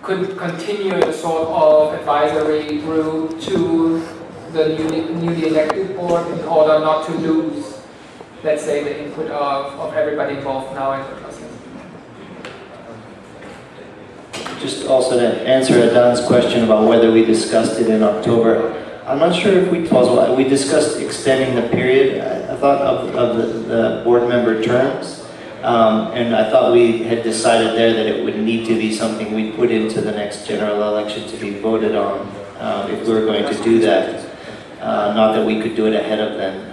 could continue a sort of advisory group to the newly elected board in order not to lose, let's say, the input of everybody involved now in the process. Just also to answer Adan's question about whether we discussed it in October, I'm not sure if we discussed extending the period. I thought of the board member terms, and I thought we had decided there that it would need to be something we put into the next general election to be voted on if we were going to do that. Not that we could do it ahead of then.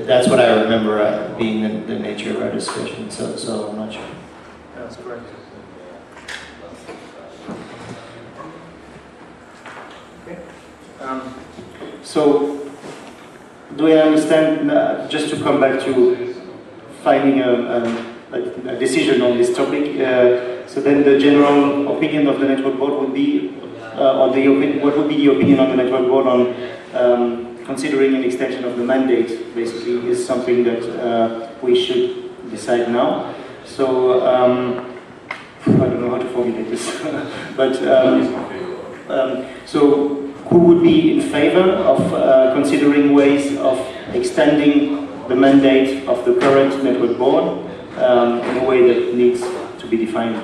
That's what I remember being the nature of our discussion, so I'm not sure. That's correct. So, do I understand, just to come back to finding a decision on this topic, so then the general opinion of the network board would be, what would be the opinion of the network board on considering an extension of the mandate, basically, is something that we should decide now. So, I don't know how to formulate this, but, so, who would be in favor of considering ways of extending the mandate of the current network board in a way that needs to be defined?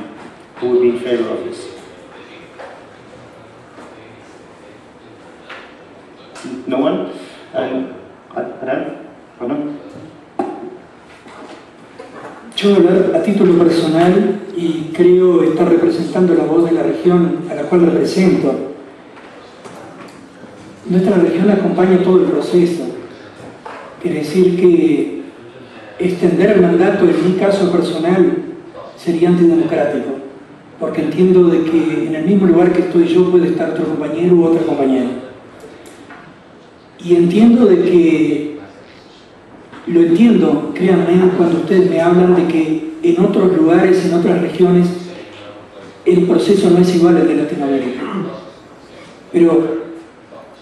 Who would be in favor of this? No one? Adan? Pardon? Yo voy a hablar a título personal y creo estar representando la voz de la región a la cual represento. Nuestra región acompaña todo el proceso. Quiere decir que extender el mandato, en mi caso personal, sería antidemocrático, porque entiendo de que en el mismo lugar que estoy yo puede estar otro compañero u otra compañera. Y entiendo de que, lo entiendo, créanme, cuando ustedes me hablan de que en otros lugares, en otras regiones, el proceso no es igual al de Latinoamérica. Pero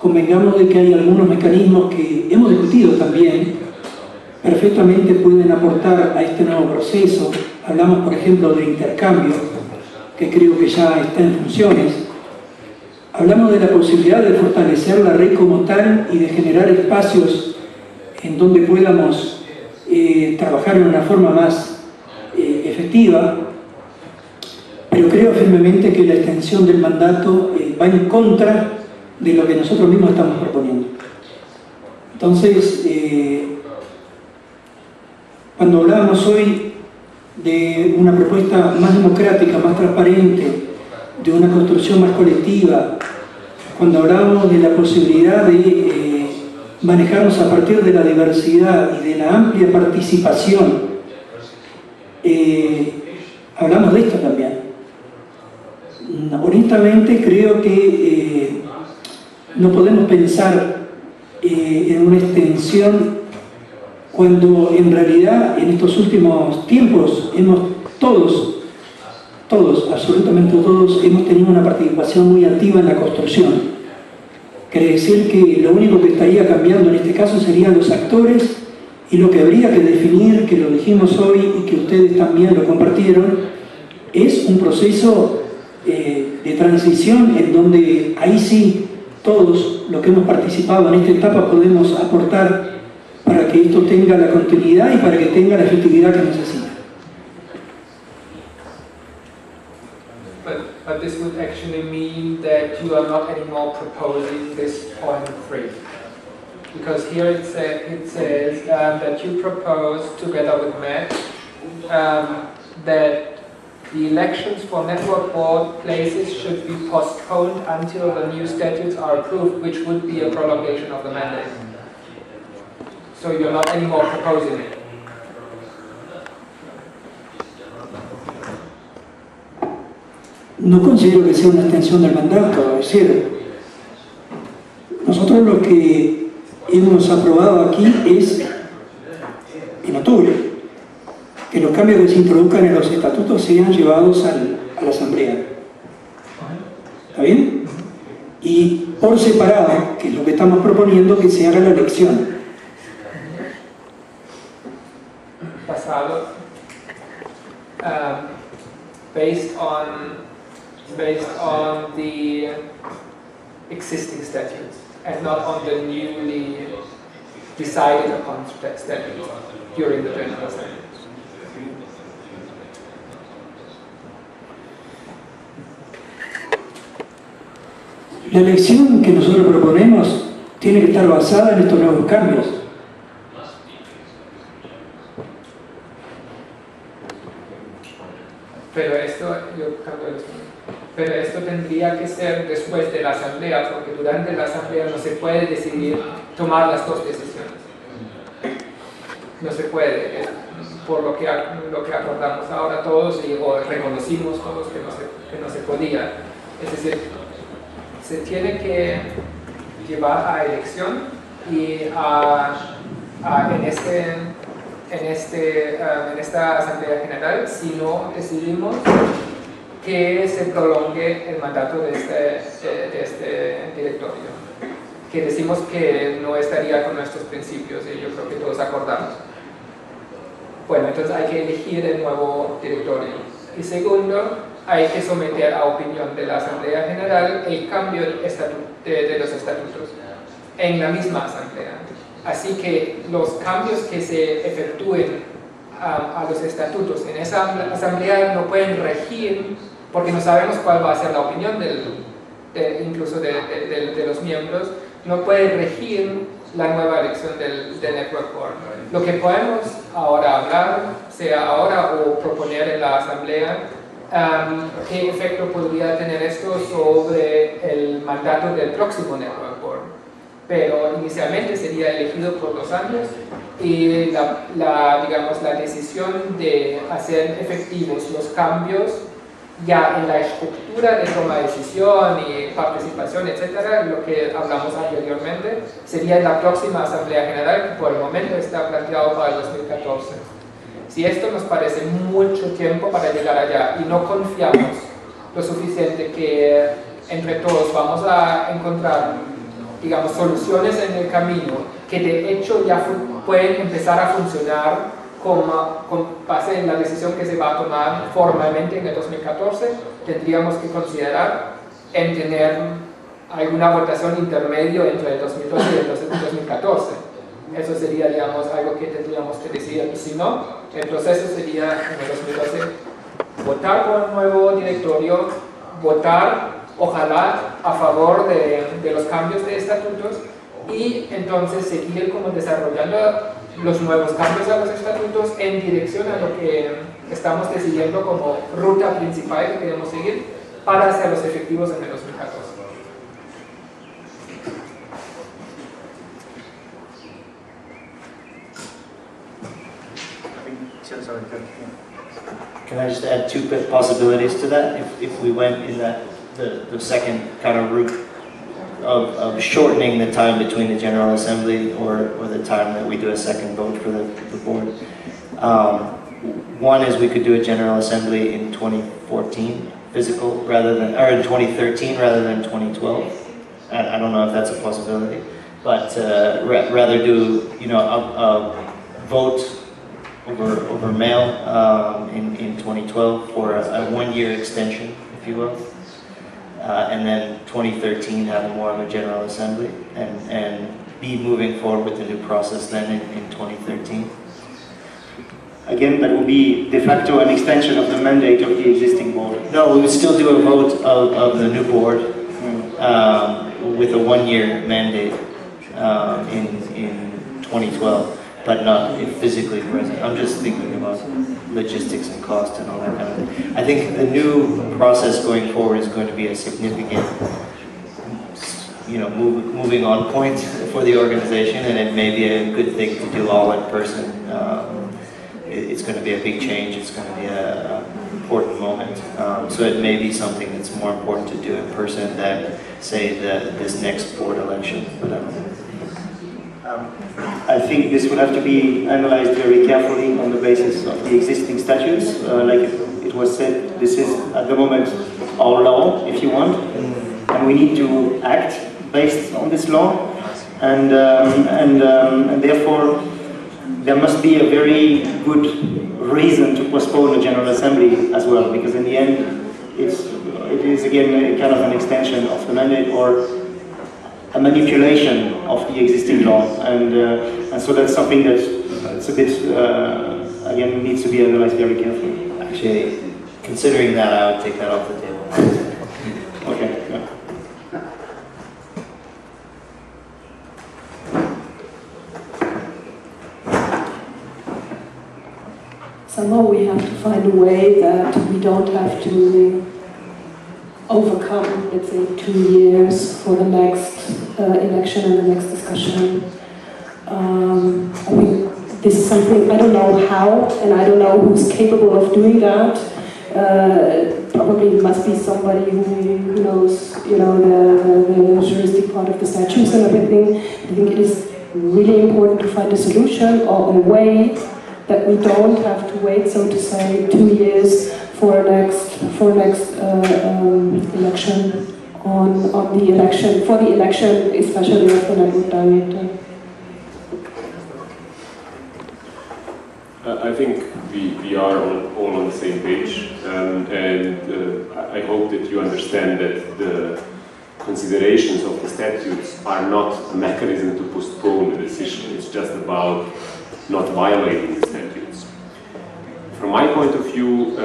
convengamos de que hay algunos mecanismos que hemos discutido también, perfectamente pueden aportar a este nuevo proceso. Hablamos, por ejemplo, de intercambio, que creo que ya está en funciones. Hablamos de la posibilidad de fortalecer la red como tal y de generar espacios en donde podamos trabajar en una forma más efectiva, pero creo firmemente que la extensión del mandato va en contra de lo que nosotros mismos estamos proponiendo. Entonces, cuando hablábamos hoy de una propuesta más democrática, más transparente, de una construcción más colectiva, cuando hablábamos de la posibilidad de manejarnos a partir de la diversidad y de la amplia participación, hablamos de esto también. Honestamente creo que no podemos pensar en una extensión cuando en realidad en estos últimos tiempos todos, absolutamente todos, hemos tenido una participación muy activa en la construcción. Quiere decir que lo único que estaría cambiando en este caso serían los actores, y lo que habría que definir, que lo dijimos hoy y que ustedes también lo compartieron, es un proceso de transición en donde ahí sí todos los que hemos participado en esta etapa podemos aportar para que esto tenga la continuidad y para que tenga la efectividad que necesita. But this would actually mean that you are not anymore proposing this point 3. Because here it says that you propose, together with Matt, that the elections for network board places should be postponed until the new statutes are approved, which would be a prolongation of the mandate. So you're not anymore proposing it. No considero que sea una extensión del mandato, es decir, nosotros lo que hemos aprobado aquí es, en octubre, que los cambios que se introduzcan en los estatutos sean llevados a la Asamblea. ¿Está bien? Y por separado, que es lo que estamos proponiendo, que se haga la elección. Pasado. based on the existing statutes and not on the newly decided upon statutes during the General Assembly. La elección que nosotros proponemos tiene que estar basada en estos nuevos cambios. Pero esto tendría que ser después de la asamblea, porque durante la asamblea no se puede decidir tomar las dos decisiones. No se puede, por lo que acordamos ahora todos o reconocimos todos que no se podía. Es decir, se tiene que llevar a elección y en esta Asamblea General si no decidimos que se prolongue el mandato de este directorio, que decimos que no estaría con nuestros principios y yo creo que todos acordamos. Bueno, entonces hay que elegir el nuevo directorio. Y segundo, hay que someter a opinión de la Asamblea General el cambio de los estatutos en la misma Asamblea. Así que los cambios que se efectúen a los estatutos en esa Asamblea no pueden regir, porque no sabemos cuál va a ser la opinión incluso de los miembros, no puede regir la nueva elección del Network Board. Lo que podemos ahora hablar, sea ahora o proponer en la Asamblea, qué efecto podría tener esto sobre el mandato del próximo Network Board. Pero inicialmente sería elegido por 2 años y la decisión de hacer efectivos los cambios ya en la estructura de toma de decisión y participación, etcétera, lo que hablamos anteriormente, sería en la próxima Asamblea General, que por el momento está planteado para el 2014. Si esto nos parece mucho tiempo para llegar allá y no confiamos lo suficiente que entre todos vamos a encontrar, digamos, soluciones en el camino que de hecho ya pueden empezar a funcionar con base en la decisión que se va a tomar formalmente en el 2014, tendríamos que considerar en tener alguna votación intermedio entre el 2012 y el 2014. Eso sería, digamos, algo que tendríamos que decidir. Si no, el proceso sería en el 2012 votar por un nuevo directorio, votar, ojalá, a favor de los cambios de estatutos y entonces seguir como desarrollando los nuevos cambios a los estatutos en dirección a lo que estamos decidiendo como ruta principal que queremos seguir para hacerlos efectivos en el 2014. Can I just add 2 possibilities to that? If we went in the second kind of route of shortening the time between the General Assembly or the time that we do a second vote for the board. One is we could do a General Assembly in 2014 physical rather than, or in 2013 rather than 2012. I don't know if that's a possibility, but rather do, you know, a vote over mail in 2012 for a 1-year extension, if you will. And then 2013 have more of a General Assembly and be moving forward with the new process then in 2013. Again, that would be de facto an extension of the mandate of the existing board. No, we would still do a vote of the new board with a 1-year mandate in 2012, but not physically present. I'm just thinking about logistics and cost and all that kind of thing. I think the new process going forward is going to be a significant, you know, moving on point for the organization, and it may be a good thing to do all in person. It's going to be a big change. It's going to be an important moment. So it may be something that's more important to do in person than, say, this next board election. But I think this will have to be analyzed very carefully on the basis of the existing statutes. Like it was said, this is at the moment our law, if you want, and we need to act based on this law, and therefore there must be a very good reason to postpone the General Assembly as well, because in the end, it is again a kind of an extension of the mandate or a manipulation of the existing law, and so that's something that it's a bit again needs to be analyzed very carefully. Actually, considering that, I would take that off the table. Okay. Yeah. Somehow we have to find a way that we don't have to overcome, let's say, 2 years for the next election and the next discussion. I think this is something, I don't know how, and I don't know who's capable of doing that. Probably it must be somebody who knows, you know, the juristic part of the statutes and everything. I think it is really important to find a solution or a way that we don't have to wait, so to say, 2 years for next election on the election, for the election, especially of the network director. I think we are all on the same page, and I hope that you understand that the considerations of the statutes are not a mechanism to postpone the decision. It's just about not violating the statutes. From my point of view,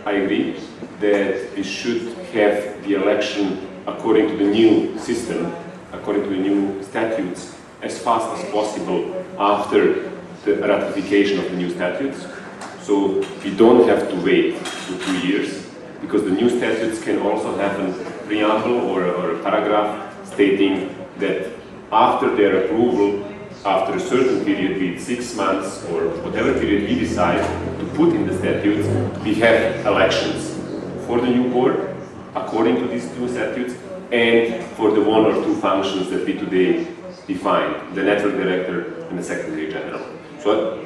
I agree that we should have the election according to the new system, according to the new statutes, as fast as possible after the ratification of the new statutes. So we don't have to wait for 2 years, because the new statutes can also have a preamble or a paragraph stating that after their approval, after a certain period, be it 6 months or whatever period we decide to put in the statutes, we have elections for the new board according to these two statutes, and for the 1 or 2 functions that we today define, the network director and the secretary general. So,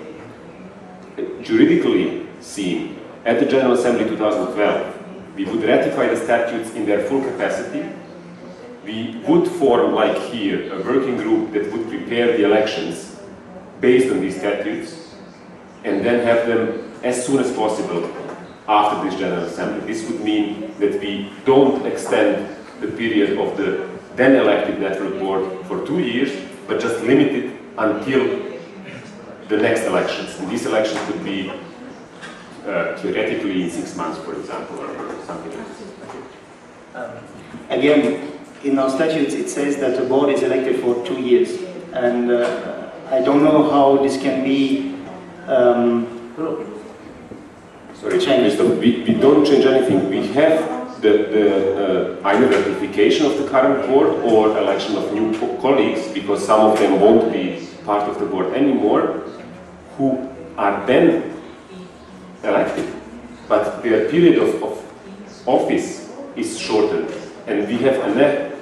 juridically seen, at the General Assembly 2012, we would ratify the statutes in their full capacity. We would form, like here, a working group that would prepare the elections based on these statutes, and then have them as soon as possible after this General Assembly. This would mean that we don't extend the period of the then elected network board for 2 years, but just limit it until the next elections. And these elections could be theoretically in 6 months, for example, or something like this. Again, in our statutes it says that the board is elected for 2 years, and I don't know how this can be changed. We don't change anything. We have the either ratification of the current board or election of new colleagues, because some of them won't be part of the board anymore, who are then elected, but their period of office is shortened, and we have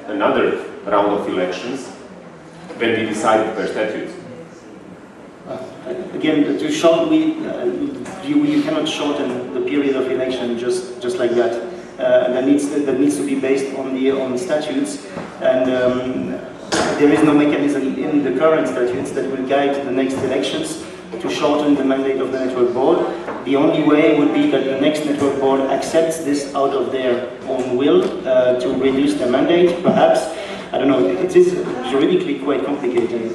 another round of elections when we decide per statute. Again, to shorten, you cannot shorten the period of election just like that. That needs to be based on the statutes, and there is no mechanism in the current statutes that will guide the next elections to shorten the mandate of the network board. The only way would be that the next network board accepts this out of their own will to reduce their mandate, perhaps. I don't know, it is juridically quite complicated,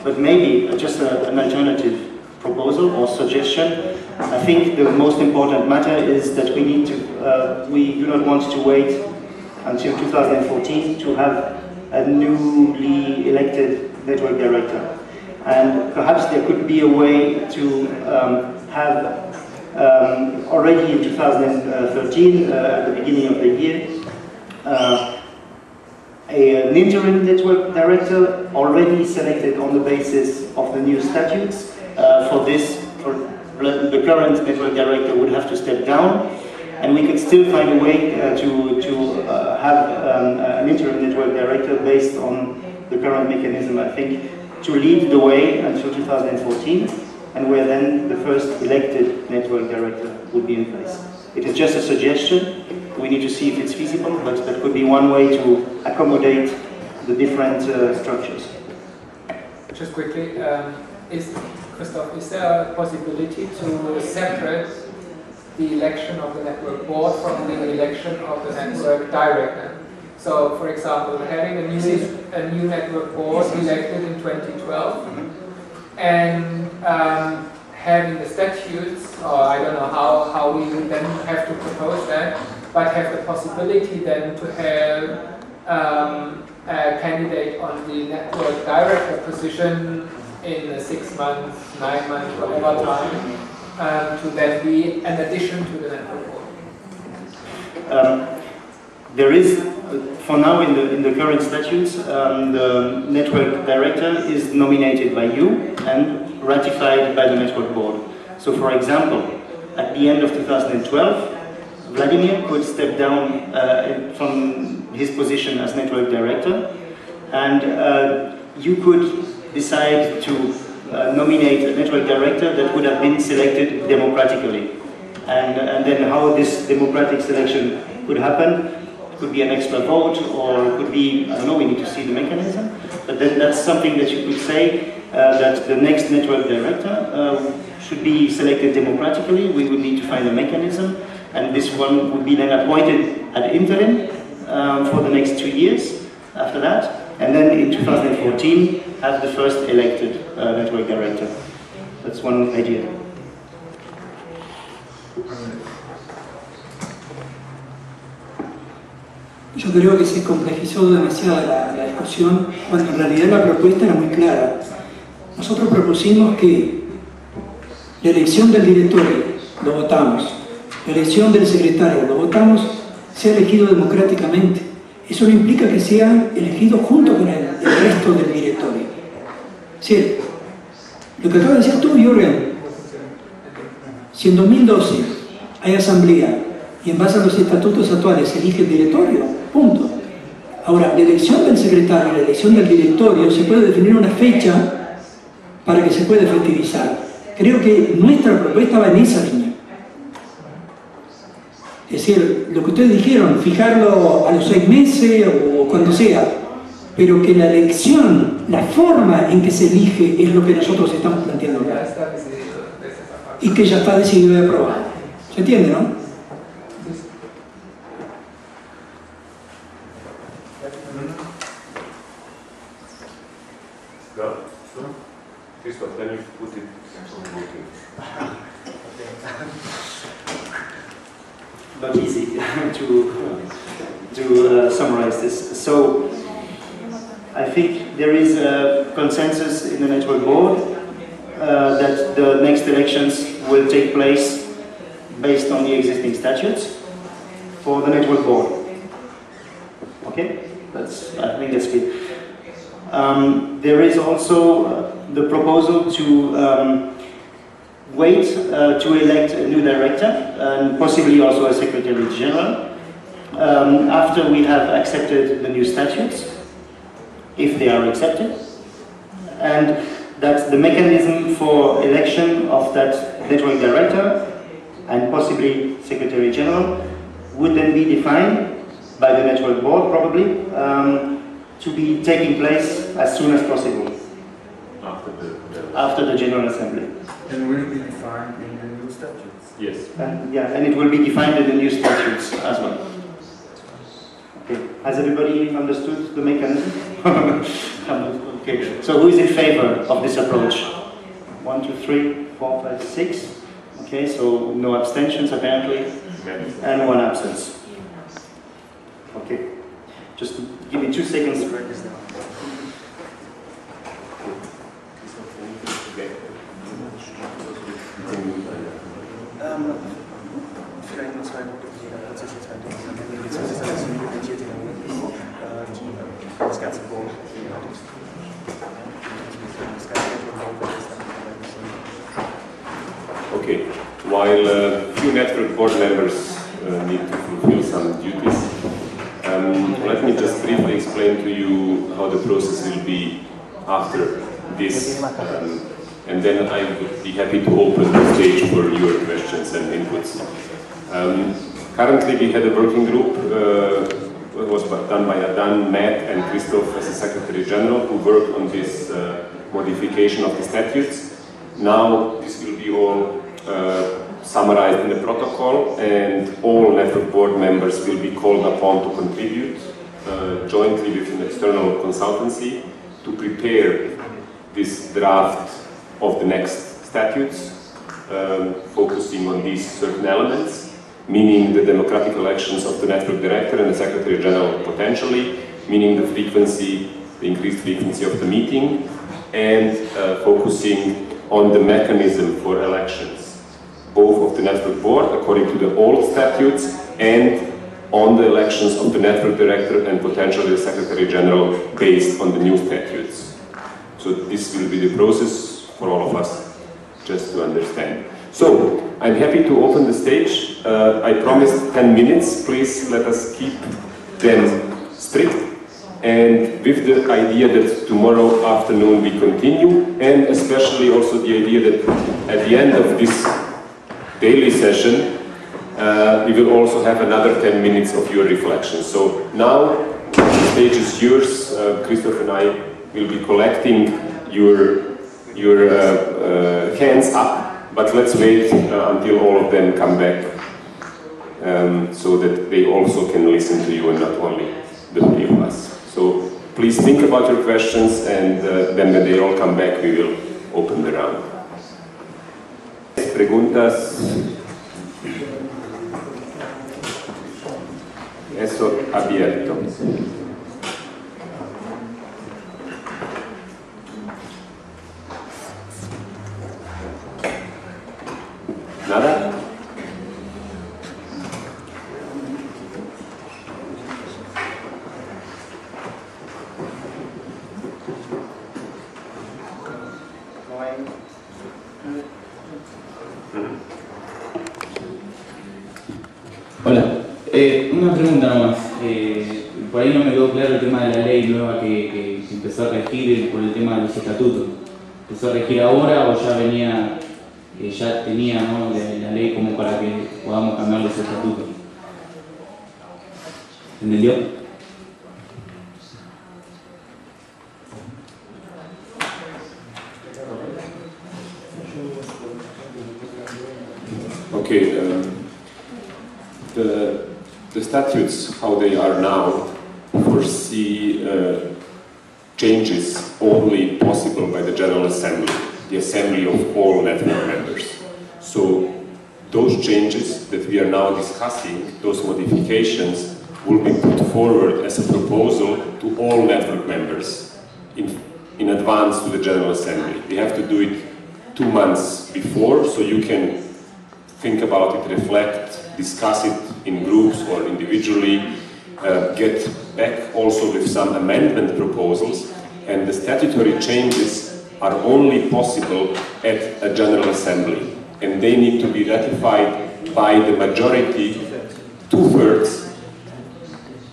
but maybe just an alternative proposal or suggestion. I think the most important matter is that we do not want to wait until 2014 to have a newly elected network director. And perhaps there could be a way to have already in 2013, at the beginning of the year, an interim network director already selected on the basis of the new statutes. The current network director would have to step down, and we could still find a way to have an interim network director based on the current mechanism, I think, to lead the way until 2014, and where then the first elected network director would be in place. It is just a suggestion. We need to see if it's feasible, but that could be one way to accommodate the different structures. Just quickly, Christoph, is there a possibility to separate the election of the network board from the election of the network director? So, for example, having a new network board elected in 2012, and having the statutes, or I don't know how we would then have to propose that, but have the possibility then to have a candidate on the network director position in 6 months, 9 months, whatever time, to then be an addition to the network board. There is, for now in the current statutes, the network director is nominated by you and ratified by the network board. So for example, at the end of 2012, Vladimir could step down from his position as network director, and you could decide to nominate a network director that would have been selected democratically. And then how this democratic selection could happen, could be an extra vote, or could be, I don't know, we need to see the mechanism, but then that's something that you could say, that the next network director should be selected democratically. We would need to find a mechanism, and this one would be then appointed ad interim for the next 2 years after that, and then in 2014 have the first elected network director. That's one idea. Yo creo que se complejizó demasiado la discusión, cuando en realidad la propuesta era muy clara. Nosotros propusimos que la elección del directorio lo votamos, la elección del secretario lo votamos, sea elegido democráticamente. Eso no implica que sea elegido junto con el resto del directorio. Sí, lo que acaba de decir tú, Jürgen, si en 2012 hay asamblea y en base a los estatutos actuales se elige el directorio, punto. Ahora, la elección del secretario y la elección del directorio se puede definir una fecha para que se pueda efectivizar. Creo que nuestra propuesta va en esa línea. Es decir, lo que ustedes dijeron, fijarlo a los 6 meses o cuando sea, pero que la elección, la forma en que se elige es lo que nosotros estamos planteando acá. Y que ya está decidido y aprobado. ¿Se entiende, no? Christoph, then you put it on voting. Not easy to summarize this. So I think there is a consensus in the network board that the next elections will take place based on the existing statutes for the network board. Okay, I think that's good. There is also the proposal to wait to elect a new director and possibly also a secretary general after we have accepted the new statutes, if they are accepted, and that the mechanism for election of that network director and possibly secretary general would then be defined by the network board probably to be taking place as soon as possible after the General Assembly. And will it be defined in the new statutes? Yes. And it will be defined in the new statutes as well. Okay. Has everybody understood the mechanism? Okay. So who is in favor of this approach? 1, 2, 3, 4, 5, 6. Okay, so no abstentions apparently, and 1 absence. Okay. Just give me 2 seconds to write this down. Vielleicht nur 2 Punkte, die das ganze Board. Okay, while few network board members need to fulfill some duties, let me just briefly explain to you how the process will be after this, and then I would be happy to open the stage for your questions and inputs. Currently we had a working group, it was done by Adan, Matt and Christoph as a Secretary General, who worked on this modification of the statutes. Now this will be all summarized in the protocol, and all network board members will be called upon to contribute jointly with an external consultancy to prepare this draft of the next statutes, focusing on these certain elements, meaning the democratic elections of the network director and the secretary general potentially, meaning the frequency, the increased frequency of the meeting, and focusing on the mechanism for elections, both of the network board according to the old statutes and on the elections of the network director and potentially the secretary general based on the new statutes. So this will be the process for all of us, just to understand. So, I'm happy to open the stage. I promised 10 minutes. Please let us keep them strict, and with the idea that tomorrow afternoon we continue, and especially also the idea that at the end of this daily session we will also have another 10 minutes of your reflection. So now the stage is yours. Christoph and I will be collecting your hands up, but let's wait until all of them come back, so that they also can listen to you and not only the three of us. So please think about your questions, and then when they all come back, we will open the round. Preguntas. Eso abierto. ¿Nada? Hola, una pregunta nomás. Por ahí no me quedó claro el tema de la ley nueva que empezó a regir por el tema de los estatutos. ¿Empezó a regir ahora o ya venía, ya tenía, ¿no?, la ley como para que podamos cambiar los estatutos? ¿Entendió? Okay. The statutes, how they are now, foresee changes only possible by the General Assembly, the assembly of all network members. So those changes that we are now discussing, those modifications, will be put forward as a proposal to all network members in advance to the General Assembly. We have to do it 2 months before, so you can think about it, reflect, discuss it in groups or individually, get back also with some amendment proposals, and the statutory changes are only possible at a General Assembly, and they need to be ratified by the majority, 2/3,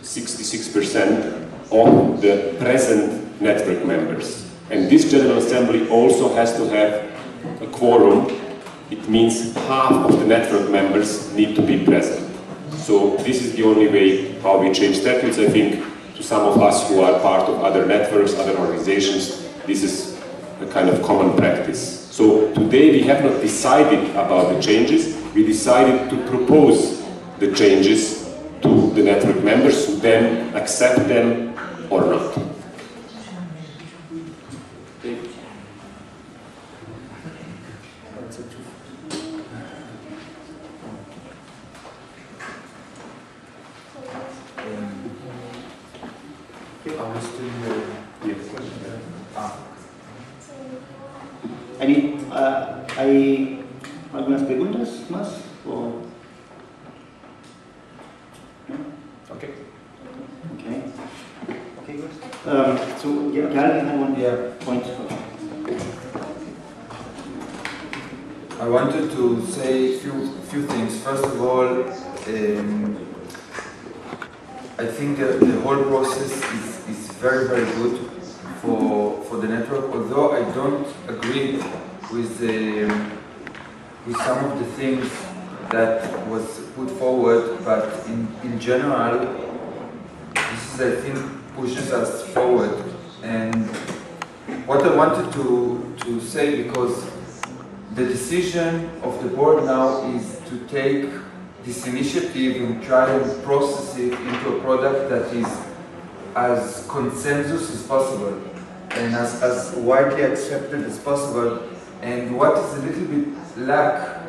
66% of the present network members. And this General Assembly also has to have a quorum. It means half of the network members need to be present. So this is the only way how we change statutes. I think to some of us who are part of other networks, other organizations, this is a kind of common practice. So today we have not decided about the changes. We decided to propose the changes to the network members who then accept them or not. ¿Hay algunas preguntas más? ¿O? ¿No? Okay. Okay. Okay, good. So, yeah, Calvin had one point. I wanted to say a few things. First of all, I think the whole process is very, very good for the network, although I don't agree with some of the things that was put forward, but in general, this is, I think, pushes us forward. And what I wanted to say, because the decision of the board now is to take this initiative and try and process it into a product that is as consensus as possible and as widely accepted as possible. And what is a little bit lack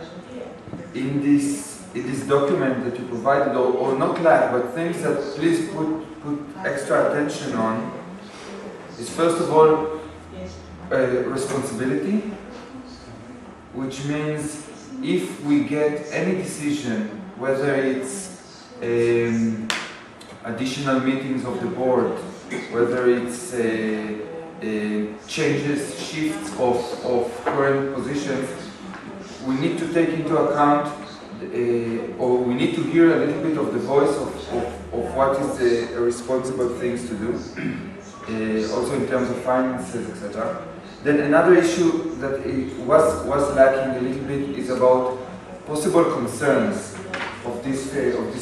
in this document that you provided, or not lack, but things that please put extra attention on, is first of all responsibility, which means if we get any decision, whether it's additional meetings of the board, whether it's changes, shifts of current positions, we need to take into account, or we need to hear a little bit of the voice of what is the responsible things to do, also in terms of finances, etc. Then another issue that was lacking a little bit is about possible concerns of this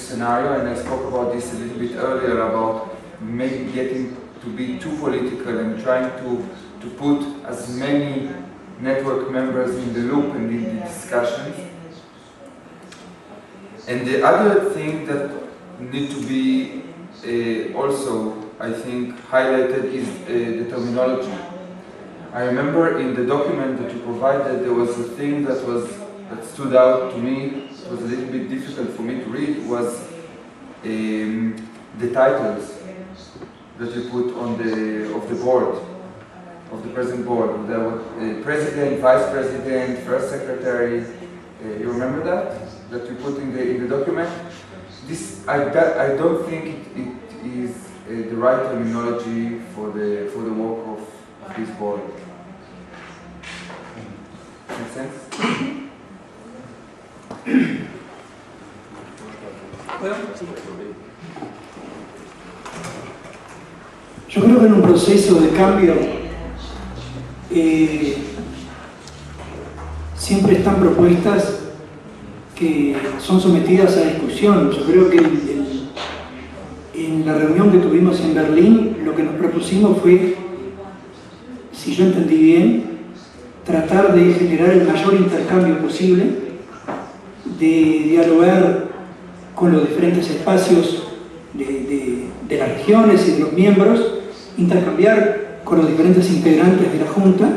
scenario, and I spoke about this a little bit earlier about maybe getting to be too political and trying to put as many network members in the loop and in the discussions. And the other thing that need to be also, I think, highlighted is the terminology. I remember in the document that you provided, there was a thing that stood out to me. It was a little bit difficult for me to read. Was the titles that you put on the board, of the present board. There was president, vice president, first secretary. You remember that you put in the document? This I don't think it is the right terminology for the work of this board. Make sense? Yo creo que en un proceso de cambio siempre están propuestas que son sometidas a discusión. Yo creo que en la reunión que tuvimos en Berlín, lo que nos propusimos fue, si yo entendí bien, tratar de generar el mayor intercambio posible, de dialogar con los diferentes espacios de las regiones y de los miembros, intercambiar con los diferentes integrantes de la Junta,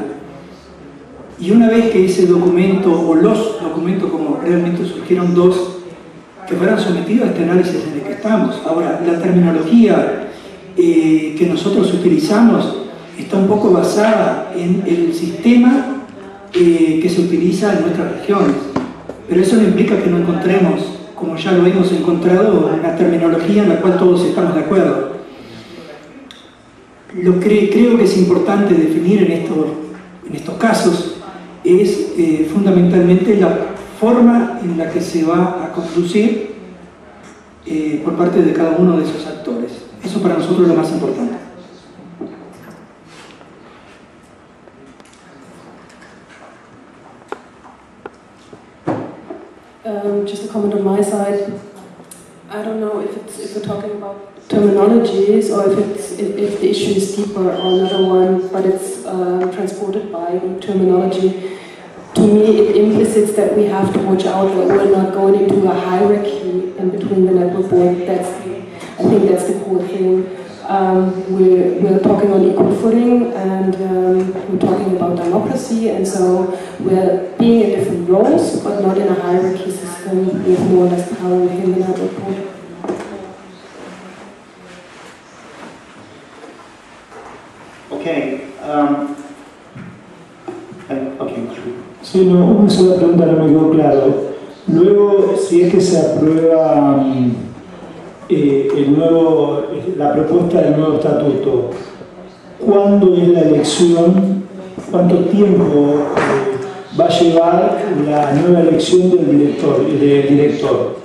y una vez que ese documento, o los documentos, como realmente surgieron dos, que fueran sometidos a este análisis en el que estamos. Ahora, la terminología que nosotros utilizamos está un poco basada en el sistema que se utiliza en nuestras regiones, pero eso no implica que no encontremos, como ya lo hemos encontrado, una terminología en la cual todos estamos de acuerdo. Lo que creo que es importante definir en estos casos es fundamentalmente la forma en la que se va a conducir por parte de cada uno de esos actores. Eso para nosotros es lo más importante. Just a comment on my side. I don't know if we're talking about terminologies or if the issue is deeper or another one, but it's transported by the terminology. To me, it implicits that we have to watch out that we're not going into a hierarchy in between the network board. I think that's the core thing. We're talking on equal footing, and we're talking about democracy, and so we're being in different roles, but not in a hierarchy system with more or less power within the network board. Okay. Sí, no, una sola pregunta no me quedó claro. Luego, si es que se aprueba la propuesta del nuevo estatuto, ¿cuándo es la elección? ¿Cuánto tiempo va a llevar la nueva elección del director?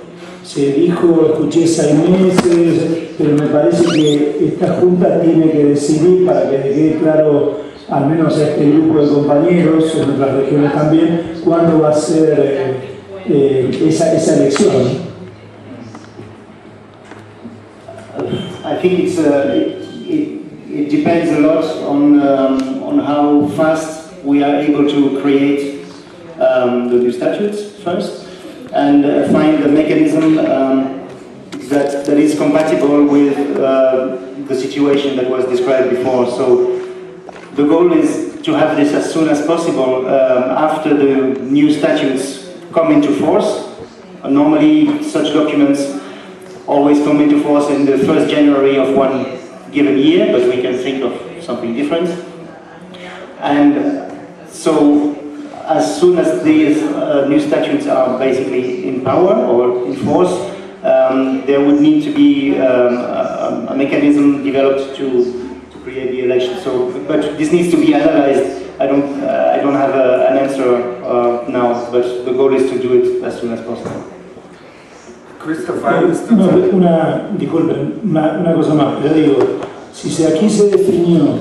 Se dijo, escuché 6 meses, pero me parece que esta Junta tiene que decidir, para que le quede claro al menos a este grupo de compañeros, en otras regiones también, cuándo va a ser esa elección. I think it depends a lot on on how fast we are able to create the new statutes first, and find a mechanism that is compatible with the situation that was described before. So the goal is to have this as soon as possible after the new statutes come into force. Normally, such documents always come into force in the 1st January of one given year, but we can think of something different. And so, as soon as these new statutes are basically in power or in force, there would need to be a mechanism developed to create the election. So, but this needs to be analyzed. I don't have an answer now, but the goal is to do it as soon as possible. Disculpen, una cosa más, le digo, si aquí se definió,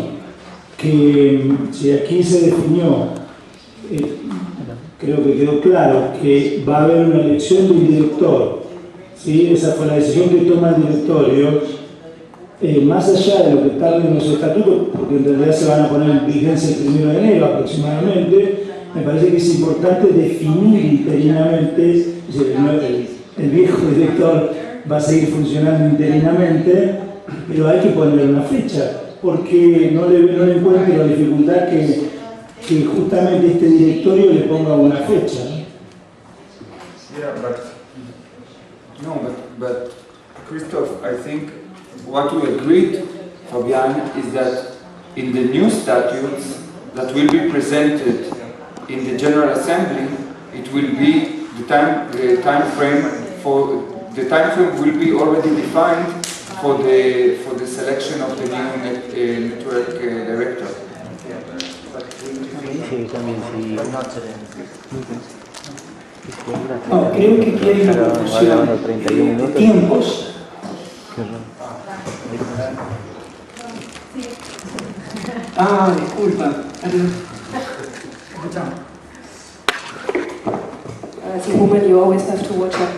creo que quedó claro que va a haber una elección del director, ¿sí? Esa fue la decisión que toma el directorio, más allá de lo que tarden los estatutos, porque en realidad se van a poner en vigencia el 1 de enero aproximadamente, me parece que es importante definir interinamente, el viejo director va a seguir funcionando interinamente, pero hay que poner una fecha, porque no le encuentro la dificultad que justamente este directorio le ponga una fecha. Yeah, but Christoph, I think what we agreed, Fabian, is that in the new statutes that will be presented in the General Assembly, it will be the time frame will be already defined for the selection of the new network director. No, creo que quiere una confusión de tiempos. Disculpa. As a woman, you always have to watch out.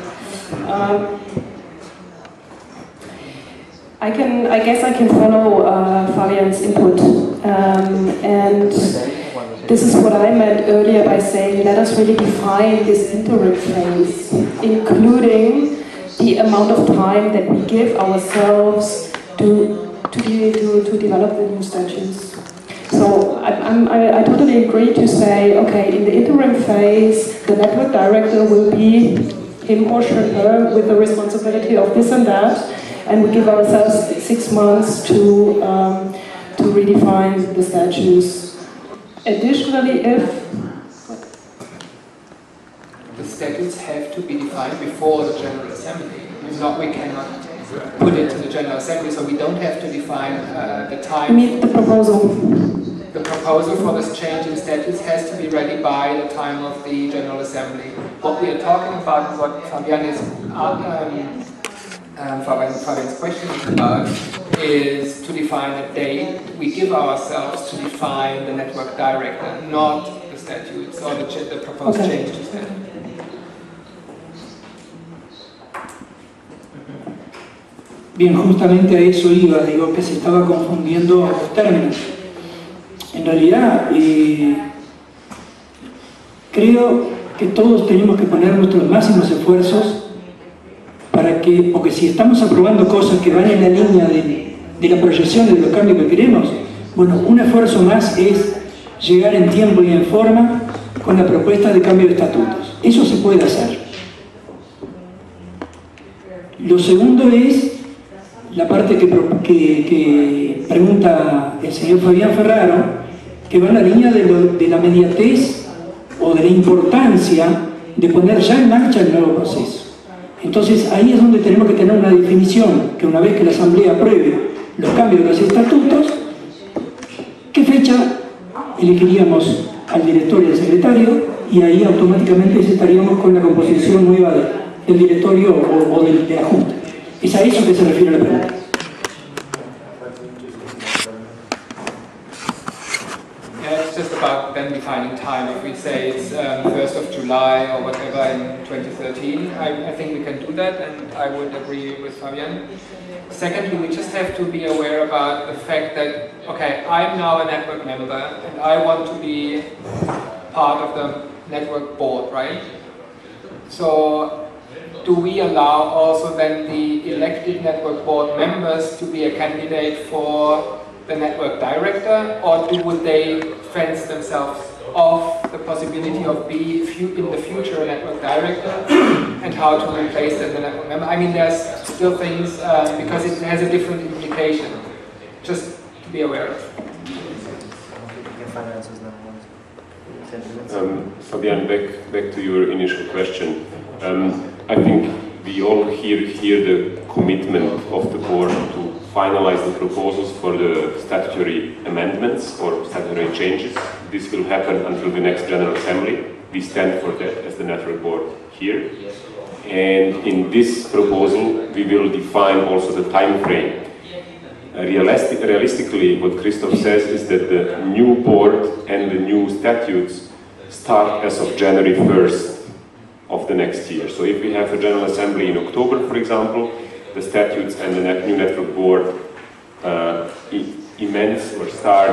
I guess I can follow Fabian's input, and this is what I meant earlier by saying let us really define this interim phase, including the amount of time that we give ourselves to develop the new statutes. So I totally agree to say, okay, in the interim phase, the network director will be him or her with the responsibility of this and that, and we give ourselves 6 months to redefine the statutes. Additionally, if the statutes have to be defined before the General Assembly, if not, we cannot put it to the General Assembly, so we don't have to define the time. Meet the proposal. The proposal for this change in statutes has to be ready by the time of the General Assembly. What we are talking about, what Fabian is Fabian's question is about, is to define a date we give ourselves to define the network director, not the statutes or the proposed change to statute. Bien, justamente a eso iba, digo que se estaba confundiendo los términos. En realidad, creo que todos tenemos que poner nuestros máximos esfuerzos para que, porque si estamos aprobando cosas que van en la línea de la proyección de los cambios que queremos, bueno, un esfuerzo más es llegar en tiempo y en forma con la propuesta de cambio de estatutos. Eso se puede hacer. Lo segundo es la parte que pregunta el señor Fabián Ferraro, que va en la línea de la mediatez o de la importancia de poner ya en marcha el nuevo proceso. Entonces ahí es donde tenemos que tener una definición, que una vez que la Asamblea apruebe los cambios de los estatutos, ¿qué fecha elegiríamos al director y al secretario? Y ahí automáticamente estaríamos con la composición nueva del directorio o de la Junta. Es a eso que se refiere la pregunta. Yeah, it's just about then defining time. If we say it's 1st of July or whatever in 2013, I think we can do that, and I would agree with Fabian. Secondly, we just have to be aware about the fact that, okay, I'm now a network member and I want to be part of the network board, right? So do we allow also then the elected network board members to be a candidate for the network director, or would they fence themselves off the possibility of being in the future a network director and how to replace them the network member? I mean, there's still things because it has a different implication, just to be aware of. Fabian, back to your initial question. I think we all hear the commitment of the board to finalize the proposals for the statutory amendments or statutory changes. This will happen until the next General Assembly. We stand for that as the network board here. And in this proposal, we will define also the time frame. Realistically, what Christoph says is that the new board and the new statutes start as of January 1st of the next year. So if we have a General Assembly in October, for example, the statutes and the new network board immense or start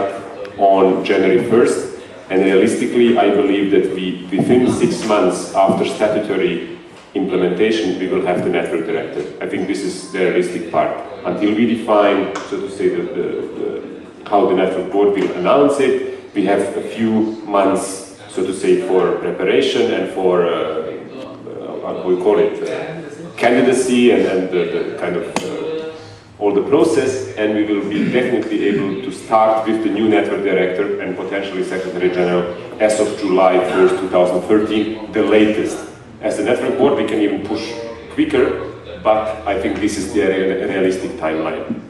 on January 1st. And realistically, I believe that within 6 months after statutory implementation, we will have the network director. I think this is the realistic part. Until we define, so to say, how the network board will announce it, we have a few months, so to say, for preparation and for, how we call it, candidacy and the kind of all the process, and we will be definitely able to start with the new network director and potentially Secretary General as of July 1st, 2013, the latest. As the network board, we can even push quicker, but I think this is the realistic timeline.